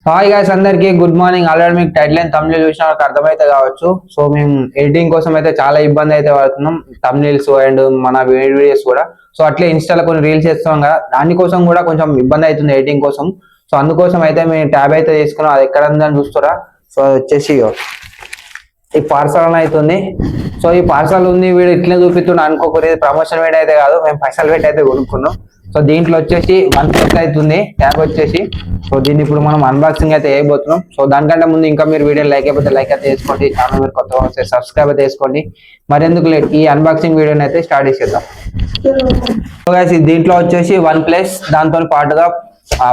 Hi guys, అందరికి good morning. Already మీకు title and తమిళ చూసిన వాళ్ళకి అర్థమైతే కావచ్చు. సో మేము ఎడిటింగ్ కోసం అయితే చాలా ఇబ్బంది అయితే పడుతున్నాం, తమిళస్ అండ్ మన వీడియోస్ కూడా. సో అట్లే ఇన్స్టాలో కొన్ని రీల్స్ చేస్తాం కదా, దానికోసం కూడా కొంచెం ఇబ్బంది అవుతుంది ఎడిటింగ్ కోసం. సో అందుకోసం అయితే మేము ట్యాబ్ అయితే తీసుకున్నాం. అది ఎక్కడ ఉందని చూస్తారా? సో వచ్చేసి ఈ పార్సల్ అవుతుంది. సో ఈ పార్సల్ ఉంది, వీడు ఇట్లే చూపిస్తున్నా అనుకోకూడదు, ప్రమోషన్ వీడియో అయితే కాదు, మేము పైసలు పెట్టి అయితే కొనుక్కున్నాం. సో దీంట్లో వచ్చేసి 1 అవుతుంది ట్యాబ్ వచ్చేసి. సో దీన్ని ఇప్పుడు మనం అన్బాక్సింగ్ అయితే వేయబోతున్నాం. సో దానికంటే ముందు ఇంకా మీరు వీడియో లైక్ అయిపోతే లైక్ అయితే వేసుకోండి, ఛానల్ మీరు కొత్తగా వస్తే సబ్స్క్రైబ్ అయితే వేసుకోండి. మరి ఎందుకు లేట్, ఈ అన్బాక్సింగ్ వీడియోని అయితే స్టార్ట్ చేసేద్దాం. సో గైస్, దీంట్లో వచ్చేసి OnePlus, దాంతో పాటుగా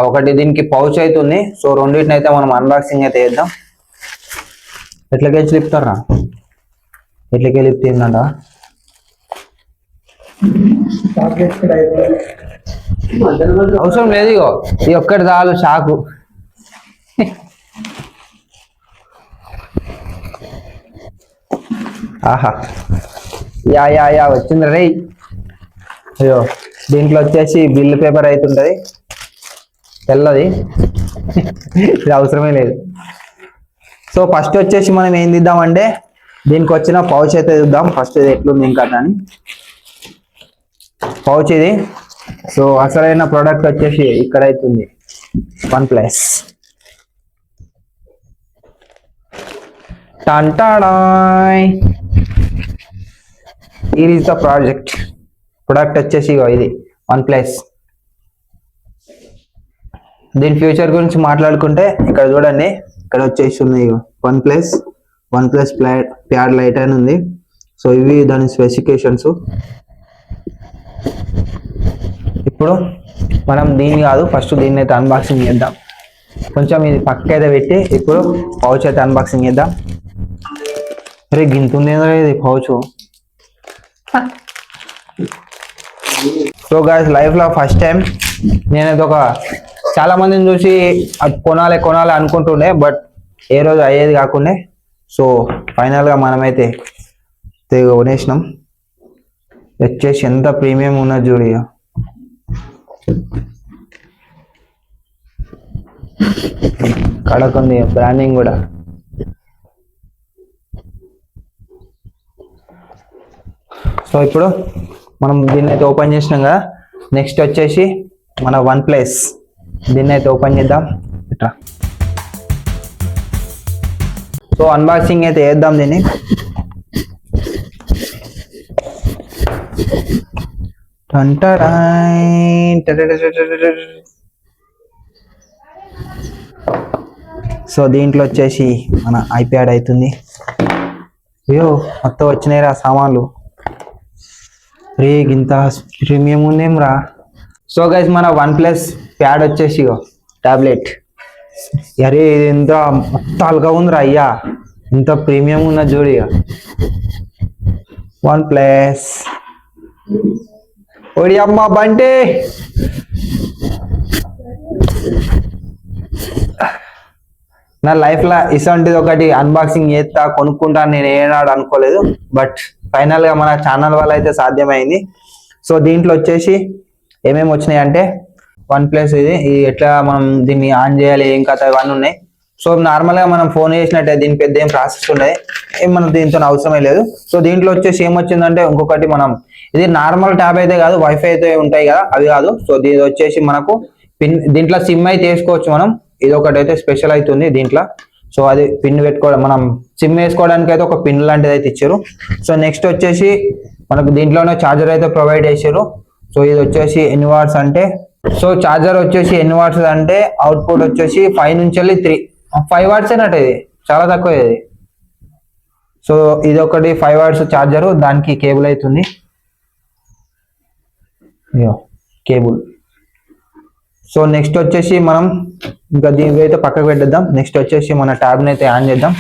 ఒకటి దీనికి పౌచ్ అవుతుంది. సో రెండింటిని అయితే మనం అన్బాక్సింగ్ అయితే వేద్దాం. ఎట్లకెళ్ళి లిప్తారా, ఎట్లకెళ్ళి లిప్తే ఏంటంట అవసరం లేదు, ఇగో ఇది ఒక్కటి చాలు షాకు. ఆహా, యా యా యా వచ్చింది రే. అయ్యో, దీంట్లో వచ్చేసి బిల్ పేపర్ అవుతుంటది తెల్లది, ఇది అవసరమే లేదు. సో ఫస్ట్ వచ్చేసి మనం ఏం తీద్దామంటే దీనికి వచ్చిన పౌచ్ అయితే చూద్దాం ఫస్ట్, ఇది ఎట్లుంది ఇంకా అని. పౌచ్ ఇది. సో అసలైన ప్రోడక్ట్ వచ్చేసి ఇక్కడ అవుతుంది, OnePlus. ఇది ఇస్ ద ప్రొడక్ట్ వచ్చేసి ఇది OnePlus. దీని ఫ్యూచర్ గురించి మాట్లాడుకుంటే ఇక్కడ చూడండి, ఇక్కడ వచ్చేసి ఉన్నాయి OnePlus ప్యాడ్ లైట్ అని ఉంది. సో ఇవి దాని స్పెసిఫికేషన్స్. ఇప్పుడు మనం దీన్ని కాదు, ఫస్ట్ దీన్ని అయితే అన్బాక్సింగ్ చేద్దాం. కొంచెం ఇది పక్క అయితే పెట్టి ఇప్పుడు పౌచ్ అయితే అన్బాక్సింగ్ చేద్దాం. అరే గింతుంది ఇది పౌచ్. సో గైస్, లైఫ్లో ఫస్ట్ టైం నేనైతే చాలా మందిని చూసి అది కొనాలి అనుకుంటుండే, బట్ ఏ రోజు అయ్యేది కాకుండా. సో ఫైనల్గా మనమైతే కొనేసినాం. వచ్చేసి ఎంత ప్రీమియం ఉన్నది చూడు, కడకుంది బ్రాండింగ్ కూడా. సో ఇప్పుడు మనం దీన్ని అయితే ఓపెన్ చేసినాం కదా, నెక్స్ట్ వచ్చేసి మన OnePlus దీన్ని అయితే ఓపెన్ చేద్దాం ఇట్లా. సో అన్బాక్సింగ్ అయితే వేద్దాం దీన్ని. సో దీంట్లో వచ్చేసి మన ఐప్యాడ్ అవుతుంది. అయ్యో మొత్తం వచ్చినాయి రా సామాన్లు, రే ఇంత ప్రీమియం ఉందేం రా. సో గైస్, మన OnePlus ప్యాడ్ వచ్చేసి టాబ్లెట్. అరే ఇది ఎంత మొత్తం అల్గా ఉందిరా అయ్యా, ఇంత ప్రీమియం ఉన్న చూడు OnePlus. ఓడి అమ్మ బంటే, నా లైఫ్లో ఇసంటిది ఒకటి అన్బాక్సింగ్ చేస్తా కొనుక్కుంటాను నేను ఏనాడు అనుకోలేదు, బట్ ఫైనల్గా మన ఛానల్ వల్ల అయితే సాధ్యమైంది. సో దీంట్లో వచ్చేసి ఏమేమి వచ్చినాయి అంటే OnePlus ఇది ఎట్లా మనం దీన్ని ఆన్ చేయాలి, ఏం కథ, ఇవన్నీ ఉన్నాయి. సో నార్మల్గా మనం ఫోన్ చేసినట్టే దీని పెద్ద ఏం ప్రాసెస్ ఉండదు, ఏం మనం దీంతో అవసరమే లేదు. సో దీంట్లో వచ్చేసి ఏమొచ్చిందంటే ఇంకొకటి, మనం ఇది నార్మల్ ట్యాబ్ అయితే కాదు, వైఫై అయితే ఉంటాయి కదా అవి కాదు. సో దీని వచ్చేసి మనకు పిన్, దీంట్లో సిమ్ అయితే వేసుకోవచ్చు మనం. ఇది ఒకటి అయితే స్పెషల్ అవుతుంది దీంట్లో. సో అది పిన్ పెట్టుకోవడం, మనం సిమ్ వేసుకోవడానికి అయితే ఒక పిన్ లాంటిది అయితే ఇచ్చారు. సో నెక్స్ట్ వచ్చేసి మనకు దీంట్లోనే ఛార్జర్ అయితే ప్రొవైడ్ చేశారు. సో ఇది వచ్చేసి ఎన్ని వాట్స్ అంటే, సో ఛార్జర్ వచ్చేసి ఎన్ని వాట్స్ అంటే అవుట్పుట్ వచ్చేసి 5 నుంచి 5 వాట్స్ అయినట్టు, ఇది చాలా తక్కువ ఇది. సో ఇది ఒకటి 5 వాట్స్ ఛార్జర్, దానికి కేబుల్ అవుతుంది, కేబుల్. సో నెక్స్ట్ వచ్చేసి మనం ఇంకా దీనికి అయితే పక్కకు పెట్టేద్దాం. నెక్స్ట్ వచ్చేసి మన ట్యాబ్ని అయితే ఆన్ చేద్దాం.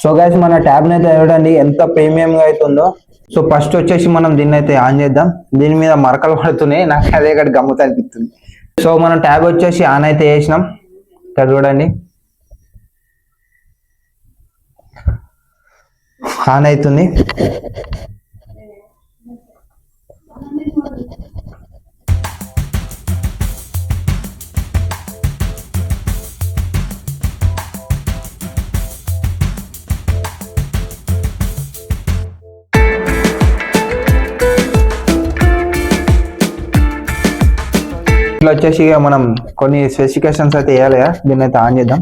సో గైస్, మన ట్యాబ్ని అయితే చూడండి ఎంత ప్రీమియంగా అవుతుందో. సో ఫస్ట్ వచ్చేసి మనం దీన్ని అయితే ఆన్ చేద్దాం. దీని మీద మరకలు పడుతున్నాయి, నాకు అదే ఇక్కడ గమ్మత్ అనిపిస్తుంది. సో మనం ట్యాబ్ వచ్చేసి ఆన్ అయితే చేసినాం, ఇక్కడ చూడండి ఆన్ అవుతుంది. దీనిలో వచ్చేసి ఇక మనం కొన్ని స్పెసిఫికేషన్స్ అయితే వేయాలి కదా, దీన్ని అయితే ఆన్ చేద్దాం.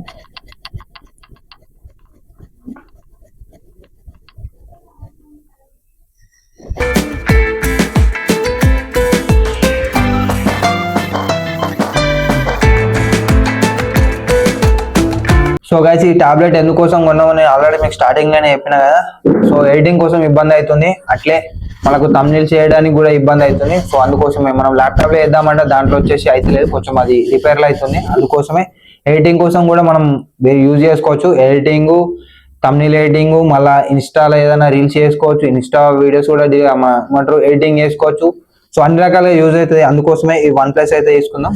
సో గైస్ ఈ టాబ్లెట్ ఎందుకోసం కొన్నామని ఆల్రెడీ మీకు స్టార్టింగ్ లోనే చెప్పిన కదా. సో ఎడిటింగ్ కోసం ఇబ్బంది అవుతుంది, అట్లే మనకు thumbnails చేయడానికి కూడా ఇబ్బంది అవుతుంది. సో అందుకోసమే మనం ల్యాప్టాప్ లో వేద్దామంటే దాంట్లో వచ్చేసి అయితే లేదు, కొంచెం అది రిపేర్లు అవుతుంది. అందుకోసమే ఎడిటింగ్ కోసం కూడా మనం యూజ్ చేసుకోవచ్చు. ఎడిటింగ్, thumbnail ఎడిటింగ్, మళ్ళీ ఇన్స్టాలో ఏదైనా రీల్స్ చేసుకోవచ్చు, ఇన్స్టా వీడియోస్ కూడా ఏమంటారు ఎడిటింగ్ చేసుకోవచ్చు. సో అన్ని రకాలుగా యూజ్ అవుతుంది. అందుకోసమే ఈ OnePlus అయితే తీసుకుందాం.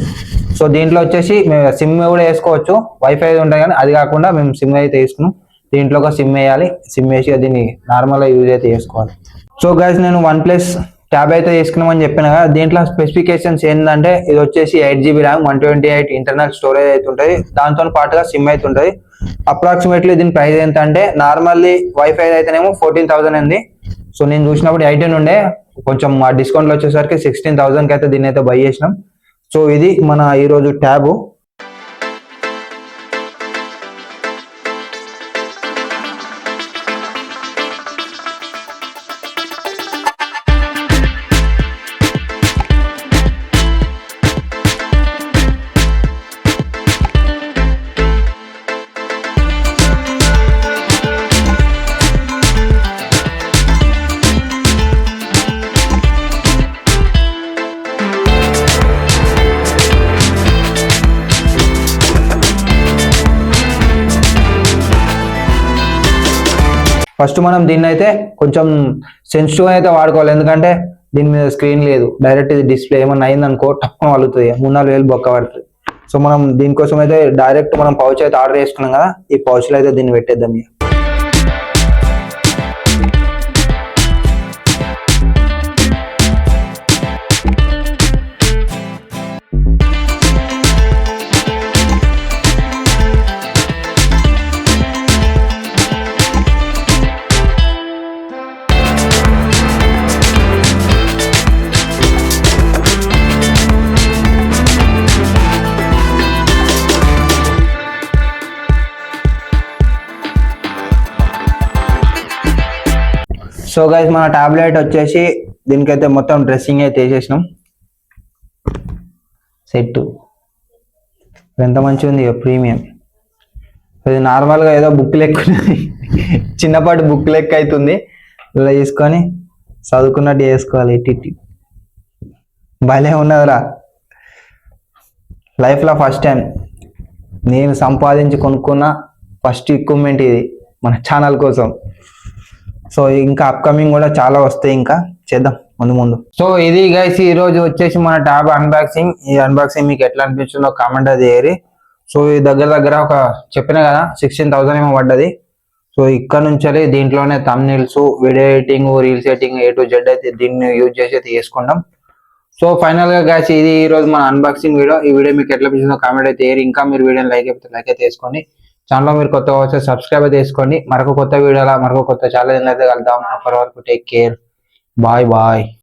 సో దీంట్లో వచ్చేసి మేము సిమ్ కూడా వేసుకోవచ్చు, వైఫై ఉంటాయి కానీ అది కాకుండా మేము సిమ్ అయితే తీసుకున్నాం. దీంట్లో ఒక సిమ్ వేయాలి, సిమ్ వేసి దీన్ని నార్మల్గా యూజ్ అయితే చేసుకోవాలి. సో గైస్ నేను OnePlus ట్యాబ్ అయితే తీసుకున్నామని చెప్పిన కదా. దీంట్లో స్పెసిఫికేషన్స్ ఏంటంటే ఇది వచ్చేసి 8GB ర్యామ్, 128 ఇంటర్నల్ స్టోరేజ్ అయితే ఉంటుంది. దాంతో పాటుగా సిమ్ అయితే ఉంటుంది. అప్రాక్సిమేట్లీ దీని ప్రైస్ ఎంత అంటే నార్మల్లీ వైఫై అయితేనేమో 14,000 ఉంది. సో నేను చూసినప్పుడు 18 ఉండే, కొంచెం మా డిస్కౌంట్లో వచ్చేసరికి 16,000కి అయితే దీన్ని అయితే బై చేసినాం. సో ఇది మన ఈరోజు ట్యాబ్. ఫస్ట్ మనం దీన్ని అయితే కొంచెం సెన్సిటివ్ అయితే వాడుకోవాలి, ఎందుకంటే దీని మీద స్క్రీన్ లేదు, డైరెక్ట్ ఇది డిస్ప్లే ఏమన్నా అయిందనుకో టక్కున వలుగుతుంది, 3-4 వేలు బొక్క పడుతుంది. సో మనం దీనికోసం అయితే డైరెక్ట్ మనం పౌచ్ అయితే ఆర్డర్ చేసుకున్నాం కదా, ఈ పౌచ్లో అయితే దీన్ని పెట్టేద్దాం. సో గైస్ మన టాబ్లెట్ వచ్చేసి దీనికైతే మొత్తం డ్రెస్సింగ్ అయితే వేసేసినాం. సెట్ ఎంత మంచిగా ఉంది, ప్రీమియం. ఇది నార్మల్గా ఏదో బుక్ లెక్క చిన్నపాటి బుక్ లెక్క అవుతుంది, ఇలా తీసుకొని చదువుకున్నట్టు చేసుకోవాలి. ఇట్టి భలే ఉన్నదిరా, లైఫ్లో ఫస్ట్ టైం నేను సంపాదించి కొనుక్కున్న ఫస్ట్ ఎక్విప్మెంట్ ఇది మన ఛానల్ కోసం. సో ఇంకా అప్కమింగ్ కూడా చాలా వస్తాయి, ఇంకా చేద్దాం ముందు ముందు. సో ఇది గైస్ ఈ రోజు వచ్చేసి మన ట్యాబ్ అన్బాక్సింగ్. ఈ అన్బాక్సింగ్ మీకు ఎట్లా అనిపించిందో కామెంట్ అది చేయరి. సో ఈ దగ్గర ఒక చెప్పిన కదా 16,000 ఏమో పడ్డది. సో ఇక్కడ నుంచి దీంట్లోనే thumbnails, video editing, reels editing A to Z అయితే దీన్ని యూజ్ చేసి అయితే చేసుకుంటాం. సో ఫైనల్ గా గైస్ ఇది ఈ రోజు మన అన్బాక్సింగ్ వీడియో. ఈ వీడియో మీకు ఎట్లా అనిపించిందో కామెంట్ అయితే చేయరి. ఇంకా మీరు వీడియోని లైక్ అయితే వేసుకోండి. ఛానల్లో మీరు కొత్తగా వస్తే సబ్స్క్రైబ్ అయితే చేసుకోండి. మరొక కొత్త వీడియోలో మరొక కొత్త ఛానల్ అయితే కలుద్దాం. అప్పటి వరకు టేక్ కేర్, బాయ్ బాయ్.